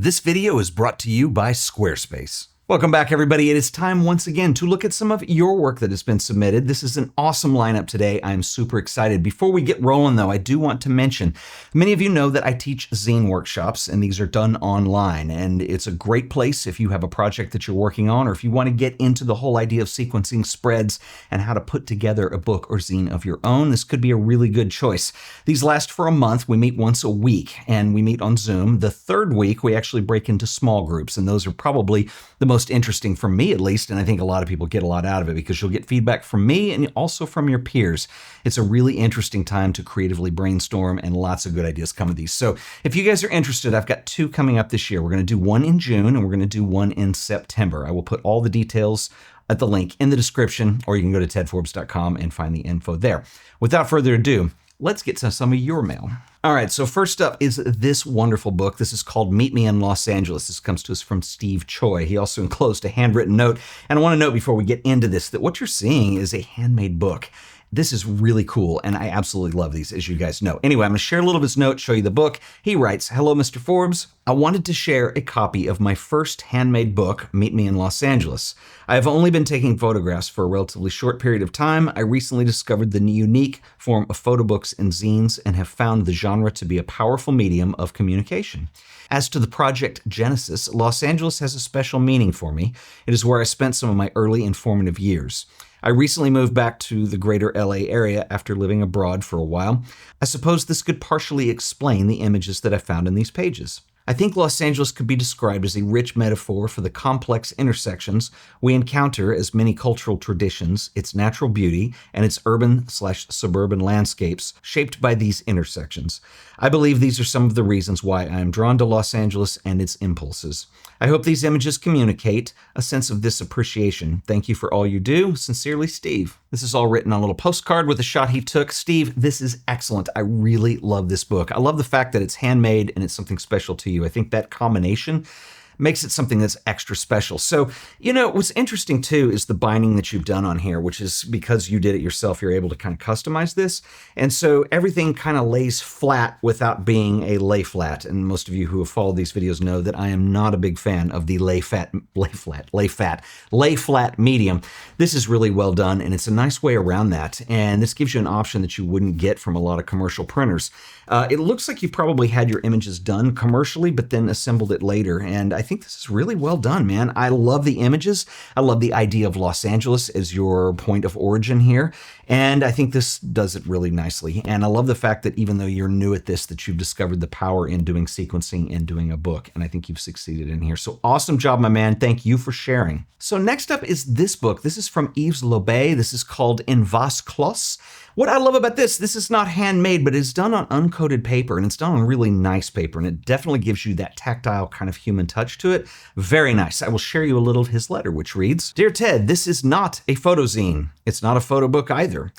This video is brought to you by Squarespace. Welcome back, everybody. It is time once again to look at some of your work that has been submitted. This is an awesome lineup today. I'm super excited. Before we get rolling, though, I do want to mention, many of you know that I teach zine workshops, and these are done online. And it's a great place if you have a project that you're working on, or if you want to get into the whole idea of sequencing spreads and how to put together a book or zine of your own. This could be a really good choice. These last for a month. We meet once a week, and we meet on Zoom. The third week, we actually break into small groups, and those are probably the most interesting for me, at least, and I think a lot of people get a lot out of it because you'll get feedback from me and also from your peers. It's a really interesting time to creatively brainstorm, and lots of good ideas come of these. So if you guys are interested, I've got two coming up this year. We're going to do one in June and we're going to do one in September. I will put all the details at the link in the description, or you can go to tedforbes.com and find the info there. Without further ado, let's get to some of your mail. All right, so first up is this wonderful book. This is called Meet Me in Los Angeles. This comes to us from Steve Choi. He also enclosed a handwritten note. And I want to note before we get into this that what you're seeing is a handmade book. This is really cool, and I absolutely love these, as you guys know. Anyway, I'm going to share a little of his note, show you the book. He writes, "Hello, Mr. Forbes. I wanted to share a copy of my first handmade book, Meet Me in Los Angeles. I have only been taking photographs for a relatively short period of time. I recently discovered the unique form of photo books and zines and have found the genre to be a powerful medium of communication. As to the project genesis, Los Angeles has a special meaning for me. It is where I spent some of my early informative years. I recently moved back to the greater LA area after living abroad for a while. I suppose this could partially explain the images that I found in these pages. I think Los Angeles could be described as a rich metaphor for the complex intersections we encounter as many cultural traditions, its natural beauty, and its urban/suburban landscapes shaped by these intersections. I believe these are some of the reasons why I am drawn to Los Angeles and its impulses. I hope these images communicate a sense of this appreciation. Thank you for all you do. Sincerely, Steve." This is all written on a little postcard with a shot he took. Steve, this is excellent. I really love this book. I love the fact that it's handmade and it's something special to you. I think that combination makes it something that's extra special. So, what's interesting too is the binding that you've done on here, which is because you did it yourself, you're able to kind of customize this. And so everything kind of lays flat without being a lay flat. And most of you who have followed these videos know that I am not a big fan of the lay flat medium. This is really well done, and it's a nice way around that. And this gives you an option that you wouldn't get from a lot of commercial printers. It looks like you probably had your images done commercially, but then assembled it later. And I think this is really well done, man. I love the images. I love the idea of Los Angeles as your point of origin here. And I think this does it really nicely. And I love the fact that even though you're new at this, that you've discovered the power in doing sequencing and doing a book. And I think you've succeeded in here. So awesome job, my man. Thank you for sharing. So next up is this book. This is from Yves Lobet. This is called Vase, Clos. What I love about this is not handmade, but it's done on uncoated paper, and it's done on really nice paper, and it definitely gives you that tactile kind of human touch to it. Very nice. I will share you a little of his letter, which reads, "Dear Ted, this is not a photo zine. It's not a photo book either.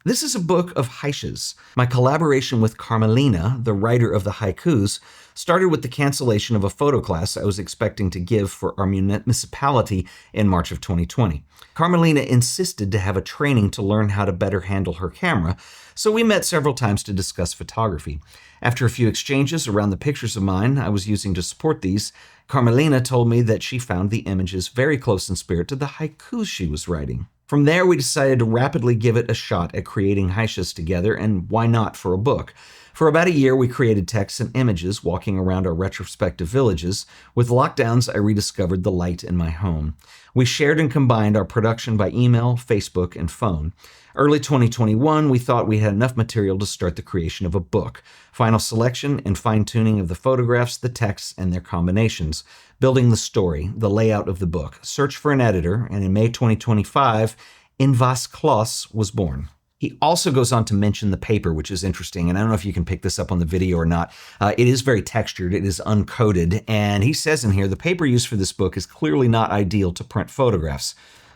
This is a book of haishas. My collaboration with Carmelina, the writer of the haikus, started with the cancellation of a photo class I was expecting to give for our municipality in March of 2020. Carmelina insisted to have a training to learn how to better handle her camera, so we met several times to discuss photography. After a few exchanges around the pictures of mine I was using to support these, Carmelina told me that she found the images very close in spirit to the haikus she was writing. From there, we decided to rapidly give it a shot at creating haishas together, and why not for a book? For about a year, we created texts and images walking around our retrospective villages. With lockdowns, I rediscovered the light in my home. We shared and combined our production by email, Facebook, and phone. Early 2021, we thought we had enough material to start the creation of a book. Final selection and fine-tuning of the photographs, the texts, and their combinations. Building the story, the layout of the book. Search for an editor, and in May 2025, Vase, Clos was born." He also goes on to mention the paper, which is interesting, and I don't know if you can pick this up on the video or not. It is very textured, it is uncoated, and he says in here, the paper used for this book is clearly not ideal to print photographs.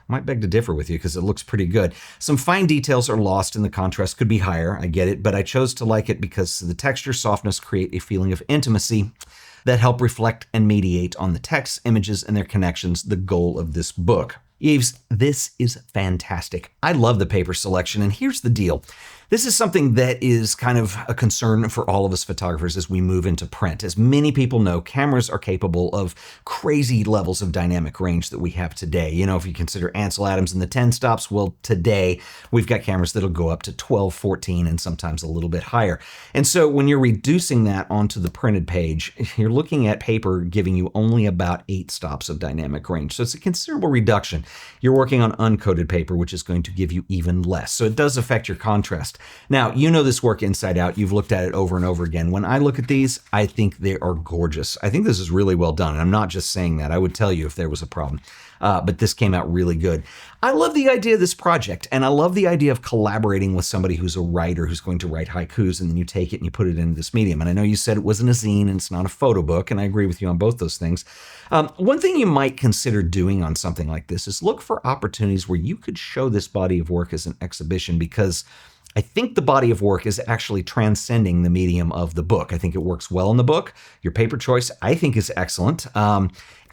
Might beg to differ with you because it looks pretty good. Some fine details are lost and the contrast could be higher, I get it, but I chose to like it because the texture, softness create a feeling of intimacy that help reflect and mediate on the text, images, and their connections, the goal of this book. Yves, this is fantastic. I love the paper selection, and here's the deal. This is something that is kind of a concern for all of us photographers as we move into print. As many people know, cameras are capable of crazy levels of dynamic range that we have today. You know, if you consider Ansel Adams and the 10 stops, well, today we've got cameras that'll go up to 12, 14, and sometimes a little bit higher. And so when you're reducing that onto the printed page, you're looking at paper giving you only about 8 stops of dynamic range. So it's a considerable reduction. You're working on uncoated paper, which is going to give you even less. So it does affect your contrast. Now, you know this work inside out. You've looked at it over and over again. When I look at these, I think they are gorgeous. I think this is really well done. And I'm not just saying that. I would tell you if there was a problem. But this came out really good. I love the idea of this project, and I love the idea of collaborating with somebody who's a writer who's going to write haikus, and then you take it and you put it into this medium. And I know you said it wasn't a zine and it's not a photo book, and I agree with you on both those things. One thing you might consider doing on something like this is look for opportunities where you could show this body of work as an exhibition, because I think the body of work is actually transcending the medium of the book. I think it works well in the book. Your paper choice, I think, is excellent.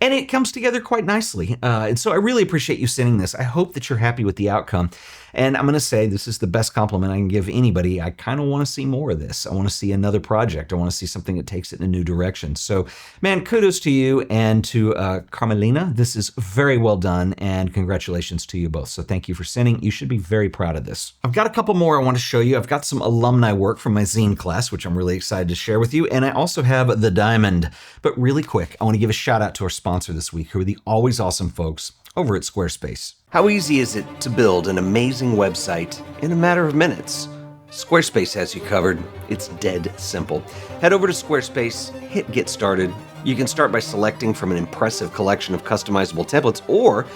And it comes together quite nicely. And so I really appreciate you sending this. I hope that you're happy with the outcome. And I'm going to say this is the best compliment I can give anybody. I kind of want to see more of this. I want to see another project. I want to see something that takes it in a new direction. So, man, kudos to you and to Carmelina. This is very well done, and congratulations to you both. So thank you for sending. You should be very proud of this. I've got a couple more I want to show you. I've got some alumni work from my zine class, which I'm really excited to share with you. And I also have the diamond. But really quick, I want to give a shout out to our sponsor this week, who are the always awesome folks over at Squarespace. How easy is it to build an amazing website in a matter of minutes? Squarespace has you covered. It's dead simple. Head over to Squarespace, hit Get Started. You can start by selecting from an impressive collection of customizable templates, or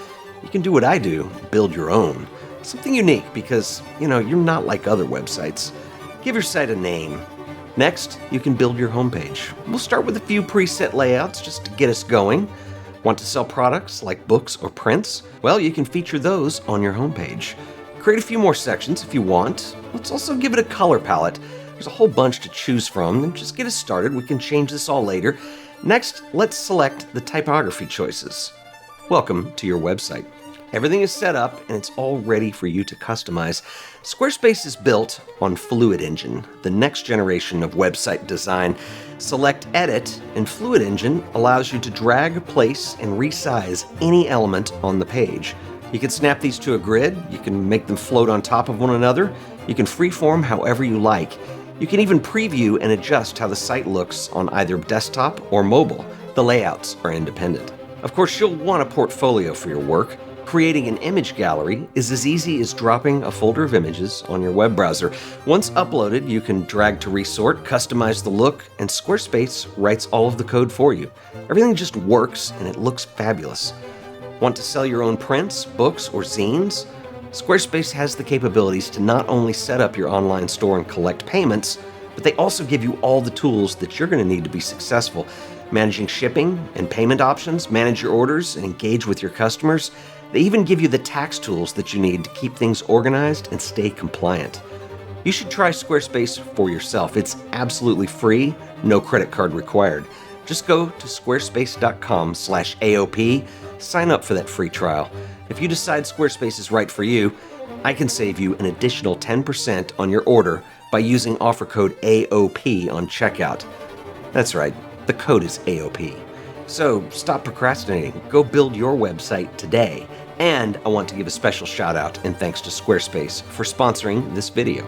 you can do what I do, build your own. Something unique because, you're not like other websites. Give your site a name. Next, you can build your homepage. We'll start with a few preset layouts just to get us going. Want to sell products like books or prints? Well, you can feature those on your homepage. Create a few more sections if you want. Let's also give it a color palette. There's a whole bunch to choose from, and just get us started. We can change this all later. Next, let's select the typography choices. Welcome to your website. Everything is set up and it's all ready for you to customize. Squarespace is built on Fluid Engine, the next generation of website design. Select Edit, and Fluid Engine allows you to drag, place, and resize any element on the page. You can snap these to a grid, you can make them float on top of one another, you can freeform however you like. You can even preview and adjust how the site looks on either desktop or mobile. The layouts are independent. Of course, you'll want a portfolio for your work. Creating an image gallery is as easy as dropping a folder of images on your web browser. Once uploaded, you can drag to resort, customize the look, and Squarespace writes all of the code for you. Everything just works and it looks fabulous. Want to sell your own prints, books, or zines? Squarespace has the capabilities to not only set up your online store and collect payments, but they also give you all the tools that you're going to need to be successful. Managing shipping and payment options, manage your orders, and engage with your customers. They even give you the tax tools that you need to keep things organized and stay compliant. You should try Squarespace for yourself. It's absolutely free, no credit card required. Just go to squarespace.com/AOP, sign up for that free trial. If you decide Squarespace is right for you, I can save you an additional 10% on your order by using offer code AOP on checkout. That's right, the code is AOP. So stop procrastinating. Go build your website today. And I want to give a special shout out and thanks to Squarespace for sponsoring this video.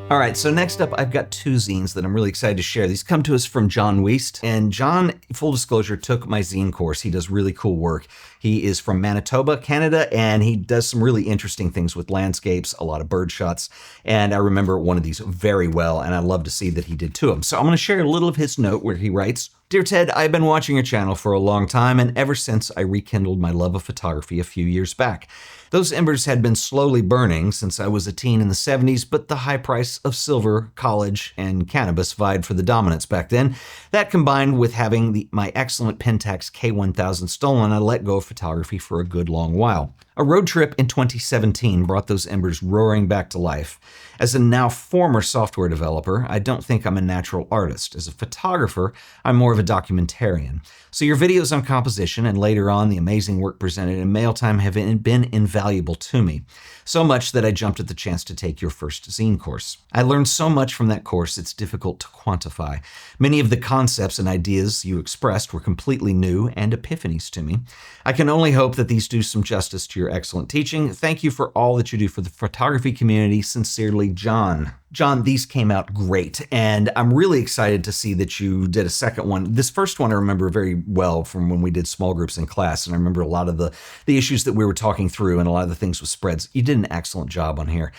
All right, so next up, I've got 2 zines that I'm really excited to share. These come to us from Jon Wiest. And Jon, full disclosure, took my zine course. He does really cool work. He is from Manitoba, Canada, and he does some really interesting things with landscapes, a lot of bird shots. And I remember one of these very well, and I love to see that he did 2 of them. So I'm going to share a little of his note where he writes, "Dear Ted, I've been watching your channel for a long time, and ever since I rekindled my love of photography a few years back. Those embers had been slowly burning since I was a teen in the 70s, but the high price of silver, college, and cannabis vied for the dominance back then. That combined with having my excellent Pentax K1000 stolen, I let go of photography for a good long while. A road trip in 2017 brought those embers roaring back to life. As a now former software developer, I don't think I'm a natural artist. As a photographer, I'm more of a documentarian. So your videos on composition and later on the amazing work presented in Mail Time have been invaluable to me. So much that I jumped at the chance to take your first zine course. I learned so much from that course it's difficult to quantify. Many of the concepts and ideas you expressed were completely new and epiphanies to me. I can only hope that these do some justice to your excellent teaching. Thank you for all that you do for the photography community. Sincerely, Jon. Jon, these came out great, and I'm really excited to see that you did a second one. This first one I remember very well from when we did small groups in class, and I remember a lot of the issues that we were talking through and a lot of the things with spreads. You did an excellent job on here.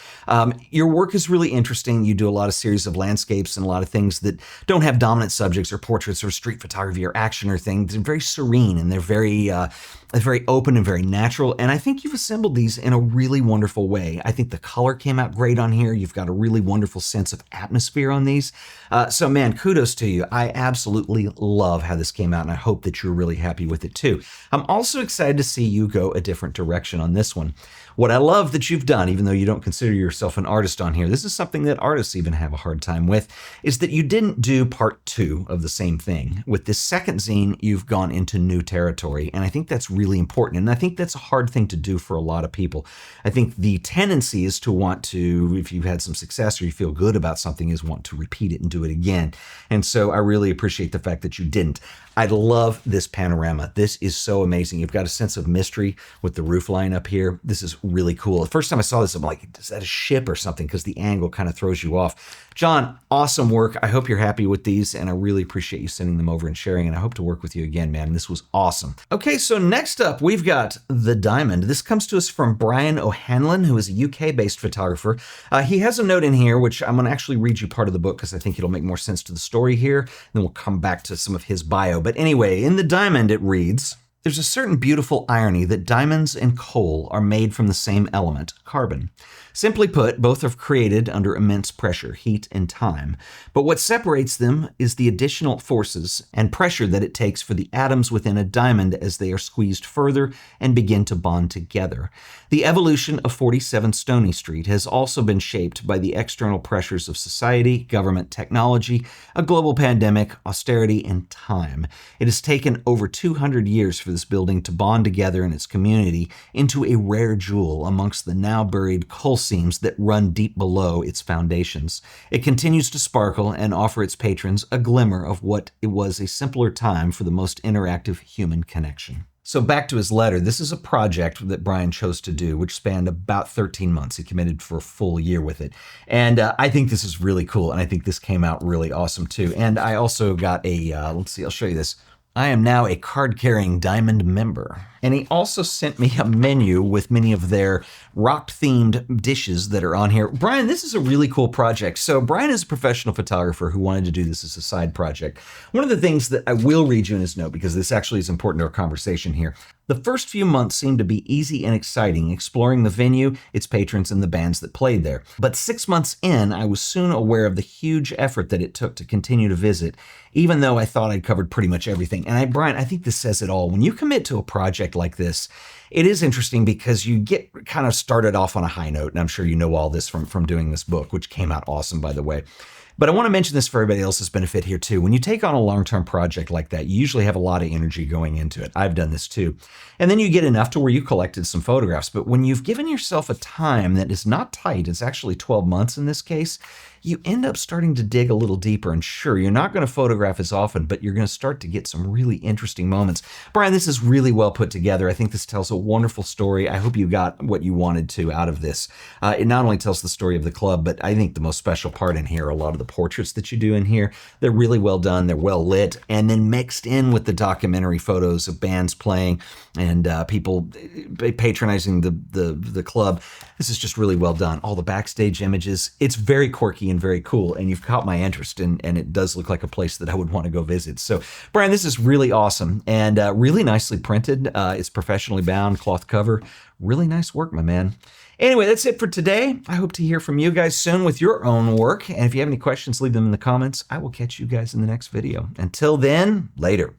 Your work is really interesting. You do a lot of series of landscapes and a lot of things that don't have dominant subjects or portraits or street photography or action or things. They're very serene and they're very open and very natural, and I think you've assembled these in a really wonderful way. I think the color came out great on here. You've got a really wonderful sense of atmosphere on these. So man, kudos to you. I absolutely love how this came out, and I hope that you're really happy with it too. I'm also excited to see you go a different direction on this one. What I love that you've done, even though you don't consider yourself an artist on here, this is something that artists even have a hard time with, is that you didn't do part 2 of the same thing. With this second zine, you've gone into new territory, and I think that's really important, and I think that's a hard thing to do for a lot of people. I think the tendency is to want to, if you've had some success or you feel good about something, is want to repeat it and do it again. And so I really appreciate the fact that you didn't. I love this panorama. This is so amazing. You've got a sense of mystery with the roof line up here. This is really cool. The first time I saw this, I'm like, is that a ship or something? Because the angle kind of throws you off. Jon, awesome work. I hope you're happy with these, and I really appreciate you sending them over and sharing, and I hope to work with you again, man. This was awesome. Okay, so next up, we've got The Diamond. This comes to us from Brian O'Hanlon, who is a UK-based photographer. He has a note in here, which I'm going to actually read you part of the book because I think it'll make more sense to the story here. And then we'll come back to some of his bio. But anyway, in The Diamond, it reads, "There's a certain beautiful irony that diamonds and coal are made from the same element, carbon. Simply put, both are created under immense pressure, heat, and time. But what separates them is the additional forces and pressure that it takes for the atoms within a diamond as they are squeezed further and begin to bond together. The evolution of 47 Stony Street has also been shaped by the external pressures of society, government, technology, a global pandemic, austerity, and time. It has taken over 200 years for this building to bond together in its community into a rare jewel amongst the now buried coal seams that run deep below its foundations. It continues to sparkle and offer its patrons a glimmer of what it was a simpler time for the most interactive human connection." So back to his letter, this is a project that Brian chose to do, which spanned about 13 months. He committed for a full year with it. And I think this is really cool, and I think this came out really awesome too. And I also got a, let's see, I'll show you this. I am now a card-carrying Diamond member. And he also sent me a menu with many of their rock-themed dishes that are on here. Brian, this is a really cool project. So Brian is a professional photographer who wanted to do this as a side project. One of the things that I will read you in his note, because this actually is important to our conversation here. "The first few months seemed to be easy and exciting, exploring the venue, its patrons, and the bands that played there. But 6 months in, I was soon aware of the huge effort that it took to continue to visit, even though I thought I'd covered pretty much everything." And Brian, I think this says it all. When you commit to a project like this, it is interesting because you get kind of started off on a high note, and I'm sure you know all this from doing this book, which came out awesome, by the way. But I want to mention this for everybody else's benefit here too. When you take on a long-term project like that, you usually have a lot of energy going into it. I've done this too. And then you get enough to where you collected some photographs. But when you've given yourself a time that is not tight, it's actually 12 months in this case, you end up starting to dig a little deeper. And sure, you're not going to photograph as often, but you're going to start to get some really interesting moments. Brian, this is really well put together. I think this tells a wonderful story. I hope you got what you wanted to out of this. It not only tells the story of the club, but I think the most special part in here are a lot of the portraits that you do in here. They're really well done. They're well lit, and then mixed in with the documentary photos of bands playing and people patronizing the club. This is just really well done. All the backstage images. It's very quirky and very cool, and you've caught my interest, and it does look like a place that I would want to go visit. So, Brian, this is really awesome and really nicely printed. It's professionally bound, cloth cover. Really nice work, my man. Anyway, that's it for today. I hope to hear from you guys soon with your own work. And if you have any questions, leave them in the comments. I will catch you guys in the next video. Until then, later.